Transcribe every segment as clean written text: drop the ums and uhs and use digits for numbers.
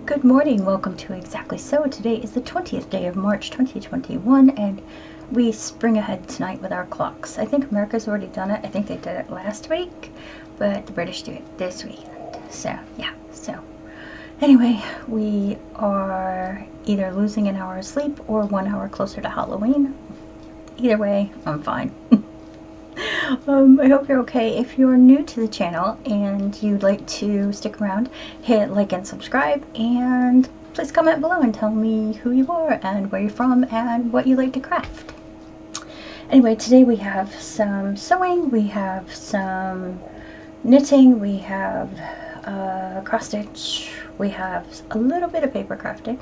Good morning, welcome to Exactly So. Today is the 20th day of March 2021 and we spring ahead tonight with our clocks. I think America's already done it. I think they did it last week, but the British do it this weekend. So, yeah. So, anyway, we are either losing an hour of sleep or 1 hour closer to Halloween. Either way, I'm fine. I hope you're okay. If you're new to the channel and you'd like to stick around, hit like and subscribe, and please comment below and tell me who you are and where you're from and what you like to craft. Anyway, today we have some sewing, we have some knitting, we have cross stitch, we have a little bit of paper crafting,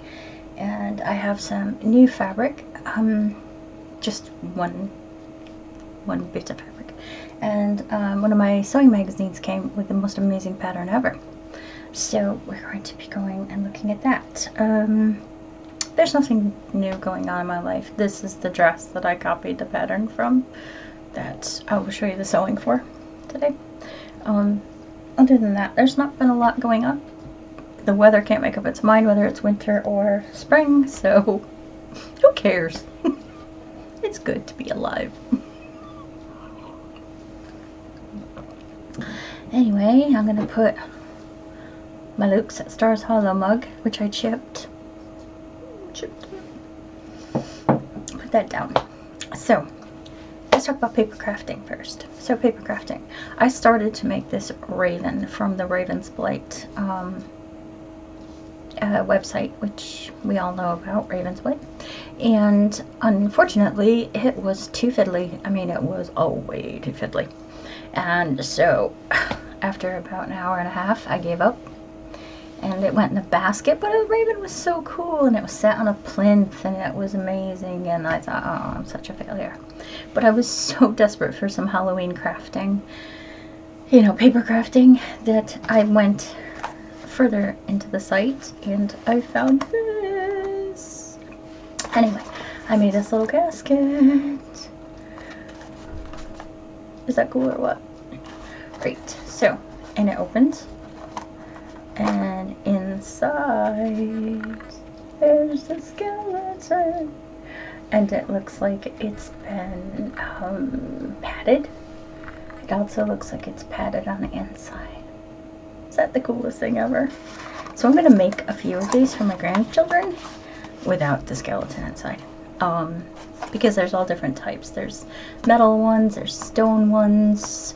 and I have some new fabric, just one bit of fabric. And one of my sewing magazines came with the most amazing pattern ever. So we're going to be going and looking at that. There's nothing new going on in my life. This is the dress that I copied the pattern from that I will show you the sewing for today. Other than that, there's not been a lot going on. The weather can't make up its mind whether it's winter or spring, so who cares? It's good to be alive. Anyway, I'm going to put my Luke's at Stars Hollow mug, which I chipped. Put that down. So, let's talk about paper crafting first. So, paper crafting. I started to make this raven from the RavensBlight website, which we all know about, RavensBlight. And unfortunately, it was too fiddly. I mean, it was way too fiddly. And so, after about an hour and a half, I gave up. And it went in a basket, but the raven was so cool, and it was sat on a plinth, and it was amazing, and I thought, oh, I'm such a failure. But I was so desperate for some Halloween crafting, you know, paper crafting, that I went further into the site, and I found this. Anyway, I made this little casket. Is that cool or what? Great. So, and it opens, and inside there's a skeleton, and it looks like it's been padded. It also looks like it's padded on the inside. Is that the coolest thing ever? So I'm going to make a few of these for my grandchildren without the skeleton inside. Because there's all different types. There's metal ones, there's stone ones,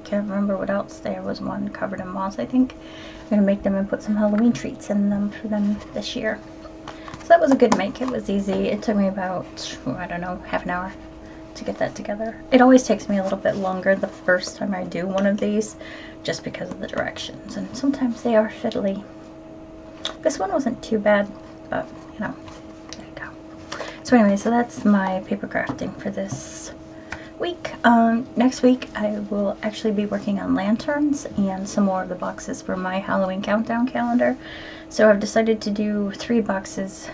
can't remember what else. There was one covered in moss, I think. I'm going to make them and put some Halloween treats in them for them this year. So that was a good make. It was easy. It took me about, I don't know, half an hour to get that together. It always takes me a little bit longer the first time I do one of these, just because of the directions, and sometimes they are fiddly. This one wasn't too bad, but, you know. So anyway, so that's my paper crafting for this week. Next week I will actually be working on lanterns and some more of the boxes for my Halloween countdown calendar. So I've decided to do 3 boxes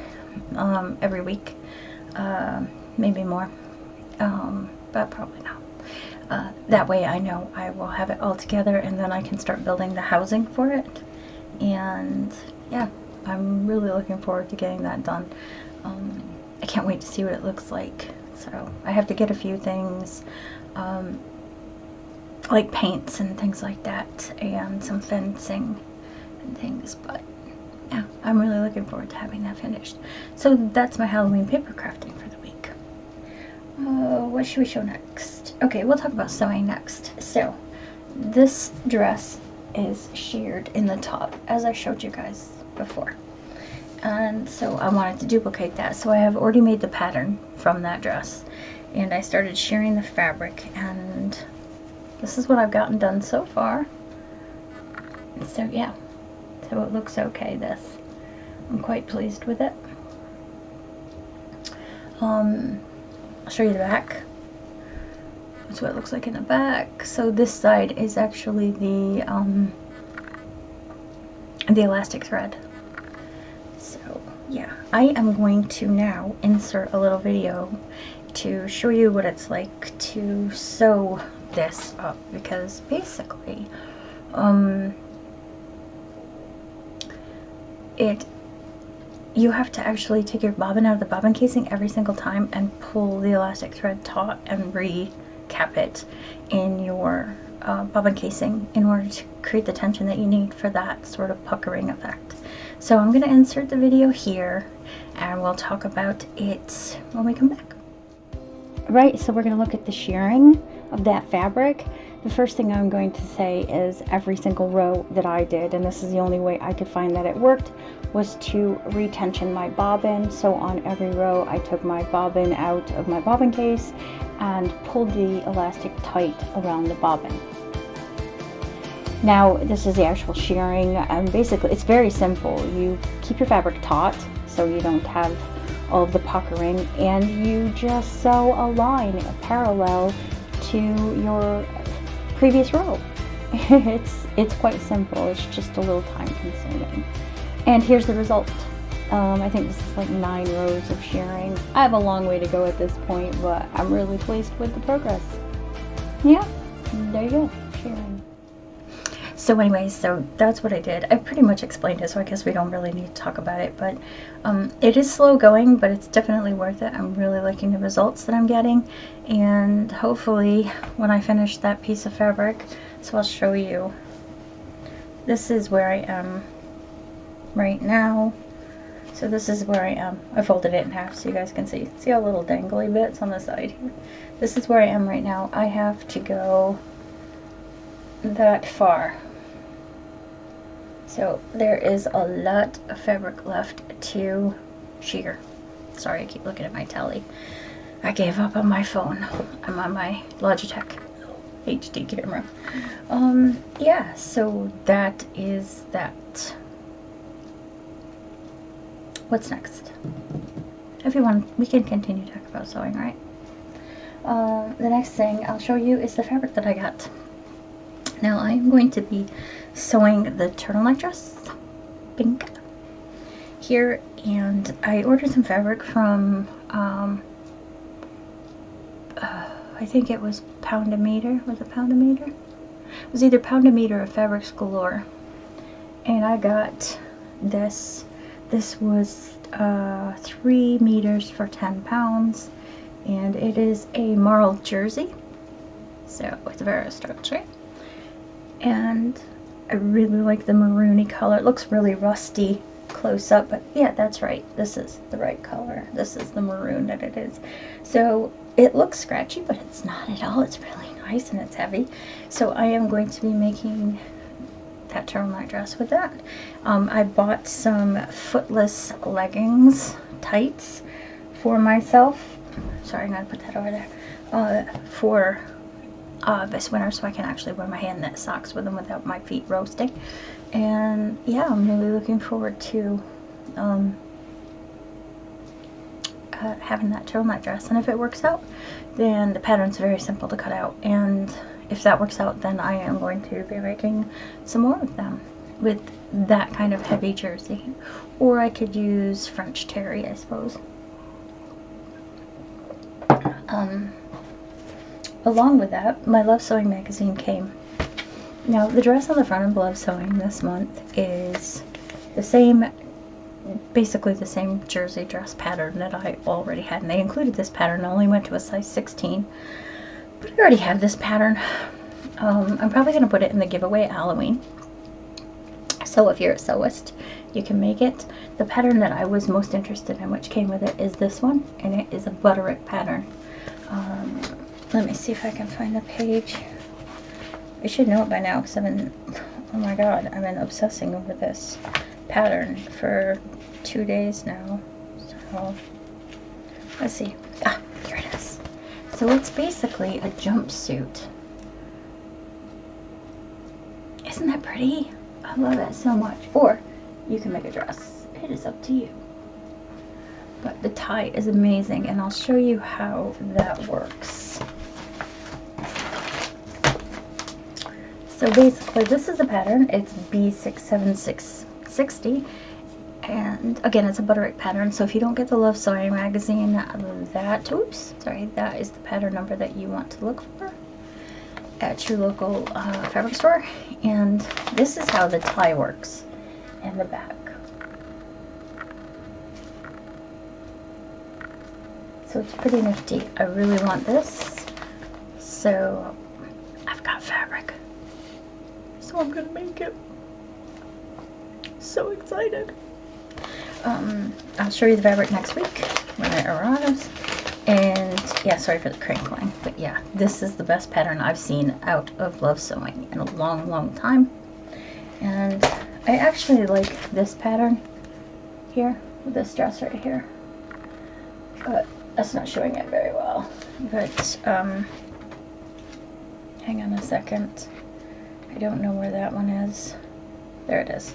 every week, maybe more, but probably not. That way I know I will have it all together, and then I can start building the housing for it. And yeah, I'm really looking forward to getting that done. I can't wait to see what it looks like. So I have to get a few things, like paints and things like that, and some fencing and things, but yeah, I'm really looking forward to having that finished. So that's my Halloween paper crafting for the week. What should we show next? Okay, we'll talk about sewing next. So this dress is sheared in the top, as I showed you guys before. And so I wanted to duplicate that, so I have already made the pattern from that dress, and I started shearing the fabric, and this is what I've gotten done so far. So yeah, so it looks okay. This, I'm quite pleased with it. I'll show you the back. That's what it looks like in the back. So this side is actually the elastic thread. So yeah, I am going to now insert a little video to show you what it's like to sew this up, because basically you have to actually take your bobbin out of the bobbin casing every single time and pull the elastic thread taut and recap it in your bobbin casing in order to create the tension that you need for that sort of puckering effect. So I'm going to insert the video here and we'll talk about it when we come back. Right, so we're going to look at the shearing of that fabric. The first thing I'm going to say is every single row that I did, and this is the only way I could find that it worked, was to retension my bobbin. So on every row I took my bobbin out of my bobbin case and pulled the elastic tight around the bobbin. Now this is the actual shearing, and basically it's very simple. You keep your fabric taut so you don't have all of the puckering, and you just sew a line parallel to your previous row. It's quite simple. It's just a little time consuming. And here's the result. I think this is like 9 rows of shearing. I have a long way to go at this point, but I'm really pleased with the progress. Yeah, there you go, shearing. So anyways, so that's what I did. I pretty much explained it, so I guess we don't really need to talk about it, but it is slow going, but it's definitely worth it. I'm really liking the results that I'm getting, and hopefully when I finish that piece of fabric, so I'll show you. This is where I am right now. So this is where I am. I folded it in half so you guys can see. See all little dangly bits on the side here? This is where I am right now. I have to go that far. So there is a lot of fabric left to shear. Sorry, I keep looking at my tally. I gave up on my phone. I'm on my Logitech HD camera. Yeah, so that is that. What's next? If you want, we can continue to talk about sewing, right? The next thing I'll show you is the fabric that I got. Now I'm going to be sewing the turtleneck dress, pink, here, and I ordered some fabric from, I think it was Pound-A-Meter. Was it Pound-A-Meter? It was either Pound-A-Meter or Fabrics Galore, and I got this. This was 3 meters for 10 pounds, and it is a marl jersey, so it's very starchy. And I really like the maroony color. It looks really rusty close up, but yeah, that's right. This is the right color. This is the maroon that it is. So it looks scratchy, but it's not at all. It's really nice and it's heavy. So I am going to be making that turtleneck dress with that. I bought some footless leggings, tights for myself. Sorry, I'm going to put that over there. For this winter, so I can actually wear my hand knit socks with them without my feet roasting. And yeah, I'm really looking forward to having that turtleneck dress. And if it works out, then the pattern's very simple to cut out, and if that works out, then I am going to be making some more of them with that kind of heavy jersey. Or I could use French terry, I suppose. Along with that, my Love Sewing magazine came. Now, the dress on the front of Love Sewing this month is the same, basically the same jersey dress pattern that I already had. And they included this pattern. I only went to a size 16. But I already have this pattern. I'm probably going to put it in the giveaway at Halloween. So if you're a sewist, you can make it. The pattern that I was most interested in, which came with it, is this one. And it is a Butterick pattern. Let me see if I can find the page. I should know it by now because I've been, oh my god, I've been obsessing over this pattern for 2 days now. So, let's see. Ah, here it is. So it's basically a jumpsuit. Isn't that pretty? I love that so much. Or you can make a dress. It is up to you. But the tie is amazing, and I'll show you how that works. So basically, this is a pattern. It's B67660, and again, it's a Butterick pattern. So if you don't get the Love Sewing magazine, that is the pattern number that you want to look for at your local fabric store. And this is how the tie works in the back. So it's pretty nifty. I really want this. So I've got fabric. So I'm gonna make it. So excited. I'll show you the fabric next week when it arrives. And yeah, sorry for the crinkling, but yeah, this is the best pattern I've seen out of Love Sewing in a long, long time. And I actually like this pattern here, this dress right here, but that's not showing it very well. But hang on a second, I don't know where that one is. There it is.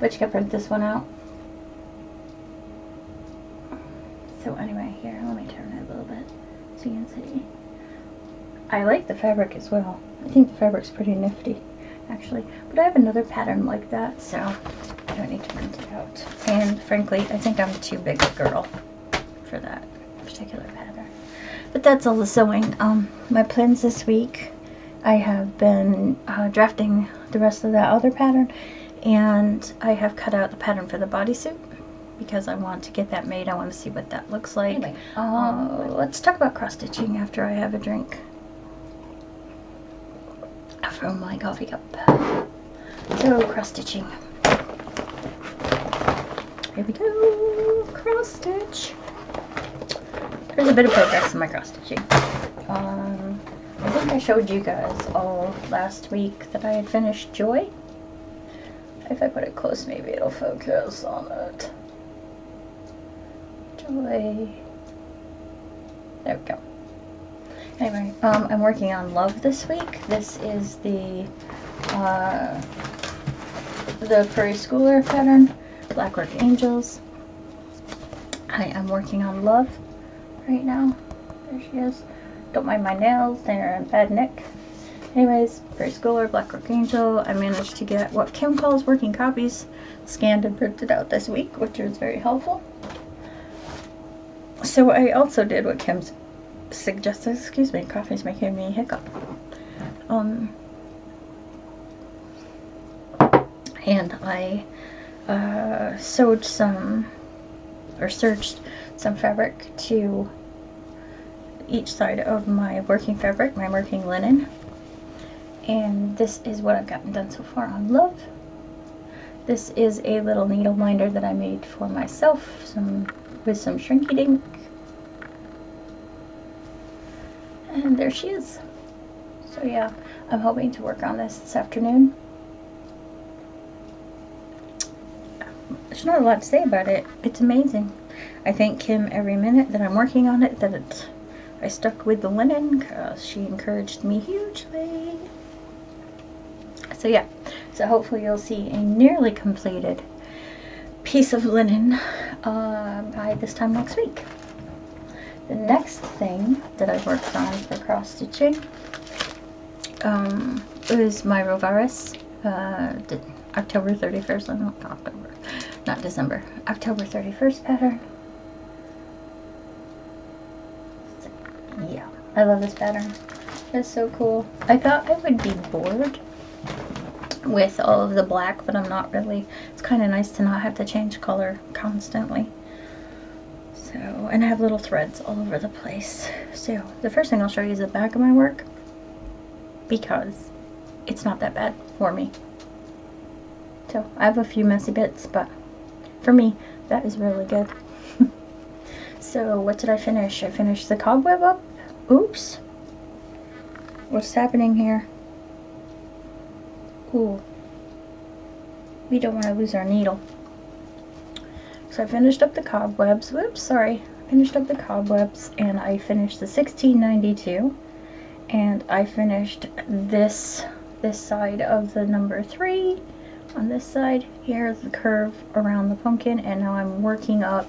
But you can print this one out. So anyway, here, let me turn it a little bit so you can see. I like the fabric as well. I think the fabric's pretty nifty, actually. But I have another pattern like that, so I don't need to print it out. And frankly, I think I'm too big a girl for that particular pattern. But that's all the sewing. My plans this week, I have been drafting the rest of that other pattern. And I have cut out the pattern for the bodysuit because I want to get that made. I want to see what that looks like. Anyway, let's talk about cross stitching after I have a drink from my coffee cup. So cross stitching. Here we go. Cross stitch. There's a bit of progress in my cross stitching. I think I showed you guys all last week that I had finished Joy. If I put it close, maybe it'll focus on it. Joy. There we go. Anyway, I'm working on Love this week. This is the preschooler pattern, Blackwork Angels. I am working on Love right now. There she is. Don't mind my nails, they're in bad nick. Anyways, preschooler, Blackwork Angel. I managed to get what Kim calls working copies scanned and printed out this week, which is very helpful. So I also did what Kim suggested. Excuse me, coffee's making me hiccup. And I sewed some, or serged some fabric to each side of my working fabric, my working linen. And this is what I've gotten done so far on Love. This is a little needle minder that I made for myself, with some Shrinky Dink. And there she is. So yeah, I'm hoping to work on this afternoon. There's not a lot to say about it. It's amazing. I thank Kim every minute that I'm working on it, I stuck with the linen, because she encouraged me hugely. So yeah, so hopefully you'll see a nearly completed piece of linen by this time next week. The next thing that I worked on for cross stitching is my Rovaris October 31st, not December, October 31st pattern. Yeah, I love this pattern. It's so cool. I thought I would be bored with all of the black, but I'm not really. It's kind of nice to not have to change color constantly. So, and I have little threads all over the place. So the first thing I'll show you is the back of my work, because it's not that bad for me. So I have a few messy bits, but for me that is really good. So what did I finish? I finished the cobweb up. Oops, what's happening here? Ooh, we don't want to lose our needle. So I finished up the cobwebs. Whoops, sorry. Finished up the cobwebs, and I finished the 1692, and I finished this side of the number 3 on this side. Here's the curve around the pumpkin, and now I'm working up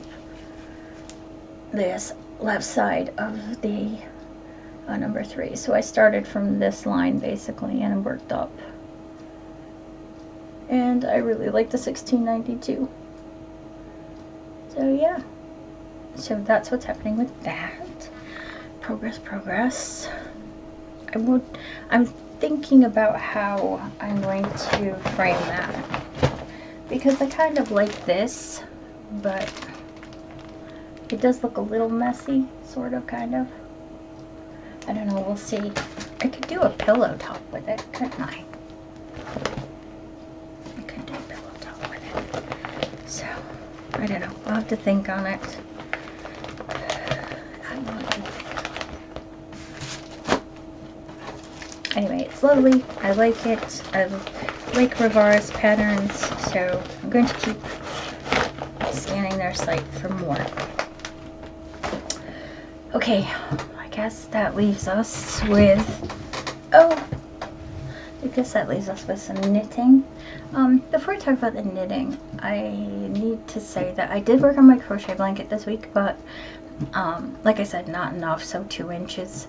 this left side of the number 3. So I started from this line basically and worked up. And I really like the 1692. So yeah. So that's what's happening with that. Progress. I'm thinking about how I'm going to frame that. because I kind of like this, but it does look a little messy, sort of, kind of. I don't know, we'll see. I could do a pillow top with it, couldn't I? I could do a pillow top with it. So, I don't know. I'll have to think on it. Anyway, it's lovely. I like it. I like Rovaris patterns, so I'm going to keep scanning their site for more. Okay, I guess that leaves us with, some knitting. Before I talk about the knitting, I need to say that I did work on my crochet blanket this week, but like I said, not enough, so 2 inches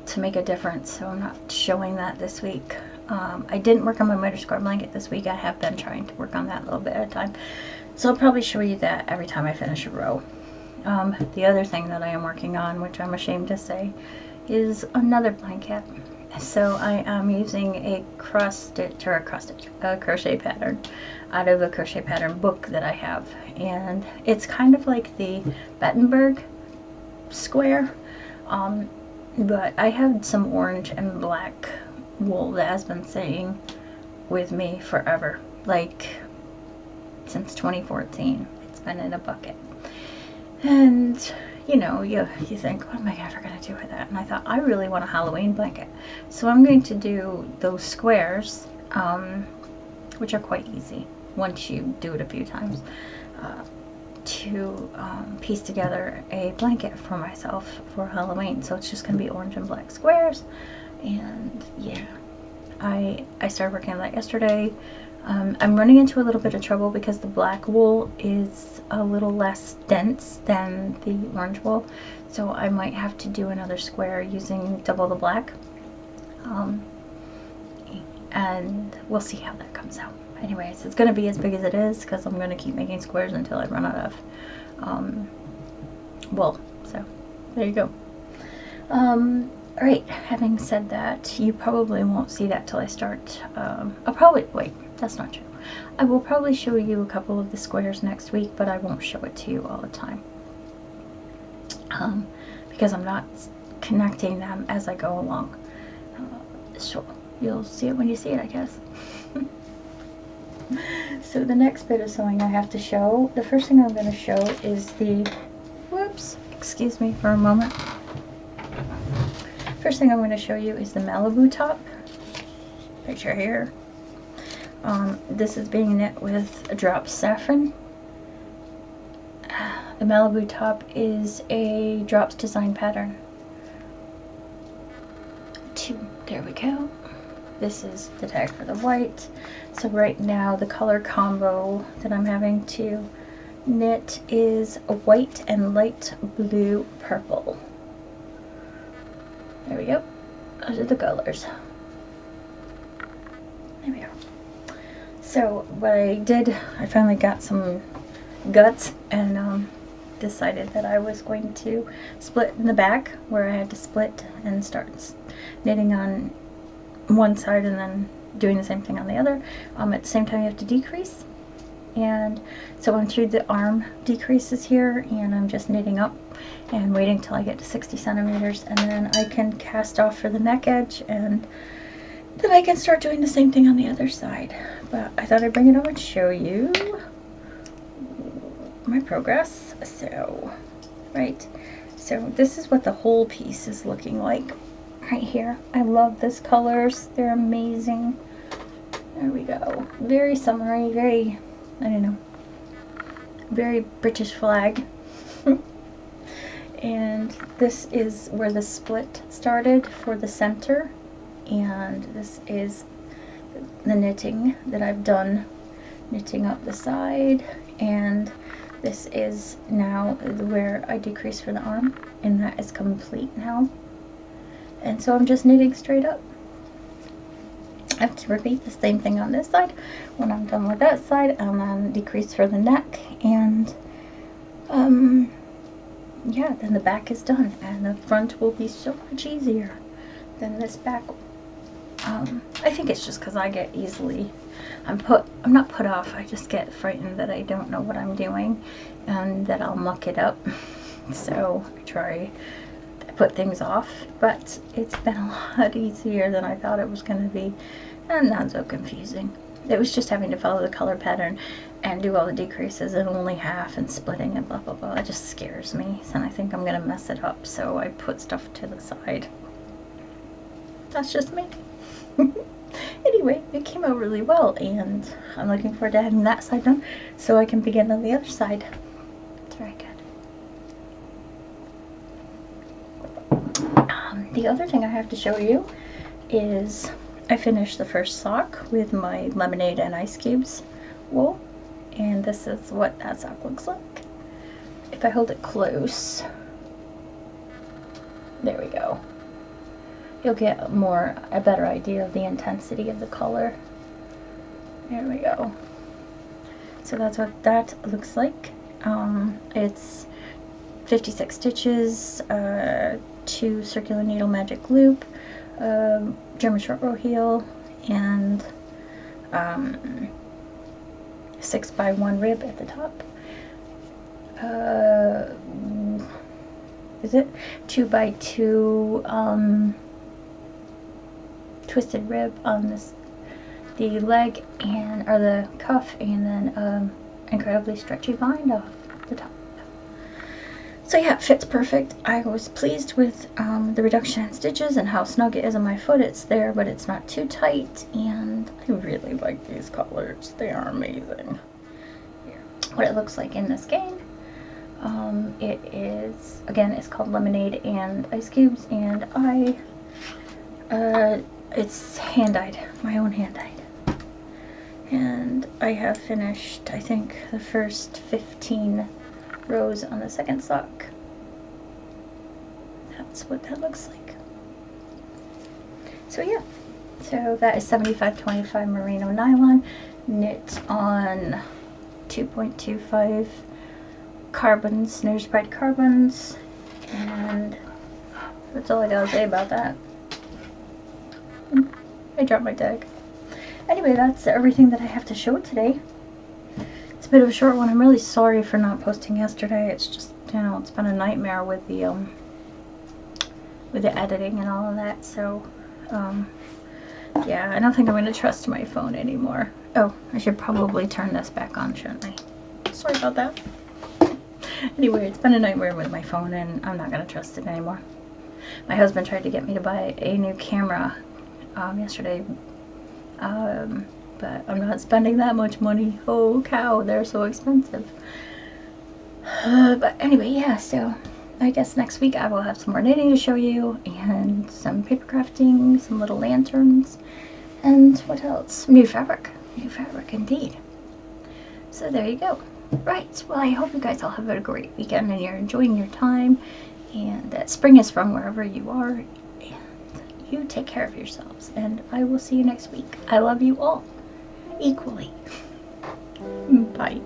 to make a difference, so I'm not showing that this week. I didn't work on my miter square blanket this week. I have been trying to work on that a little bit at a time, so I'll probably show you that every time I finish a row. The other thing that I am working on, which I'm ashamed to say, is another blanket. So I am using a crochet pattern out of a crochet pattern book that I have, and it's kind of like the Butterick square, but I had some orange and black wool that has been sitting with me forever, like since 2014. It's been in a bucket. And you know, you think, what am I ever going to do with that? And I thought, I really want a Halloween blanket. So I'm going to do those squares, which are quite easy once you do it a few times, to piece together a blanket for myself for Halloween. So it's just going to be orange and black squares. And yeah, I started working on that yesterday. I'm running into a little bit of trouble because the black wool is a little less dense than the orange wool, so I might have to do another square using double the black, and we'll see how that comes out. Anyways, it's going to be as big as it is because I'm going to keep making squares until I run out of wool. So there you go. Alright, having said that, you probably won't see that till I start. Wait, that's not true. I will probably show you a couple of the squares next week, but I won't show it to you all the time. Because I'm not connecting them as I go along. So you'll see it when you see it, I guess. So the next bit of sewing I have to show, the first thing I'm going to show is the, whoops, excuse me for a moment. First thing I'm going to show you is the Malibu top. Picture here. This is being knit with a drop saffron. The Malibu top is a drops design pattern. There we go. This is the tag for the white. So right now the color combo that I'm having to knit is a white and light blue purple. There we go. Those are the colors. There we go. So what I did, I finally got some guts and decided that I was going to split in the back where I had to split and start knitting on one side and then doing the same thing on the other. At the same time you have to decrease. And so I'm through the arm decreases here and I'm just knitting up and waiting till I get to 60 centimeters, and then I can cast off for the neck edge, and then I can start doing the same thing on the other side. But I thought I'd bring it over to show you my progress. So, right, so this is what the whole piece is looking like right here. I love these colors, they're amazing. There we go. Very summery, very, I don't know, very British flag. And this is where the split started for the center, and this is the knitting that I've done, knitting up the side, and this is now where I decrease for the arm, and that is complete now. And so I'm just knitting straight up. I have to repeat the same thing on this side when I'm done with that side, and then decrease for the neck, and yeah, then the back is done, and the front will be so much easier than this back I think it's just because I get easily, I'm not put off, I just get frightened that I don't know what I'm doing and that I'll muck it up. So I try to put things off, but it's been a lot easier than I thought it was going to be, and not so confusing. It was just having to follow the color pattern and do all the decreases and only half and splitting and blah blah blah. It just scares me, and I think I'm going to mess it up, so I put stuff to the side. That's just me. Anyway, it came out really well, and I'm looking forward to having that side done so I can begin on the other side. It's very good. The other thing I have to show you is I finished the first sock with my lemonade and ice cubes wool, and this is what that sock looks like. If I hold it close, there we go. You'll get a better idea of the intensity of the color. There we go. So that's what that looks like. It's 56 stitches, 2 circular needle magic loop, German short row heel, and 6x1 rib at the top. Is it 2x2 twisted rib on the leg or the cuff, and then incredibly stretchy bind off the top. So yeah, it fits perfect. I was pleased with the reduction in stitches and how snug it is on my foot. It's there, but it's not too tight, and I really like these colors. They are amazing. Here, what it looks like in this game. It is, again, it's called Lemonade and Ice Cubes, and it's hand-dyed, my own hand-dyed. And I have finished, I think, the first 15 rows on the second sock. That's what that looks like. So yeah, so that is 75/25 merino nylon, knit on 2.25 carbons, nurse pride carbons, and that's all I gotta say about that. I dropped my tag. Anyway, that's everything that I have to show today. It's a bit of a short one. I'm really sorry for not posting yesterday. It's just, you know, it's been a nightmare with the editing and all of that. So, yeah, I don't think I'm going to trust my phone anymore. Oh, I should probably turn this back on, shouldn't I? Sorry about that. Anyway, it's been a nightmare with my phone, and I'm not going to trust it anymore. My husband tried to get me to buy a new camera yesterday, but I'm not spending that much money. Oh cow, they're so expensive. But anyway, yeah, so I guess next week I will have some more knitting to show you, and some paper crafting, some little lanterns, and what else? New fabric indeed. So there you go. Right, well, I hope you guys all have a great weekend and you're enjoying your time, and that spring is from wherever you are, and you take care of yourselves, and I will see you next week. I love you all equally. Bye.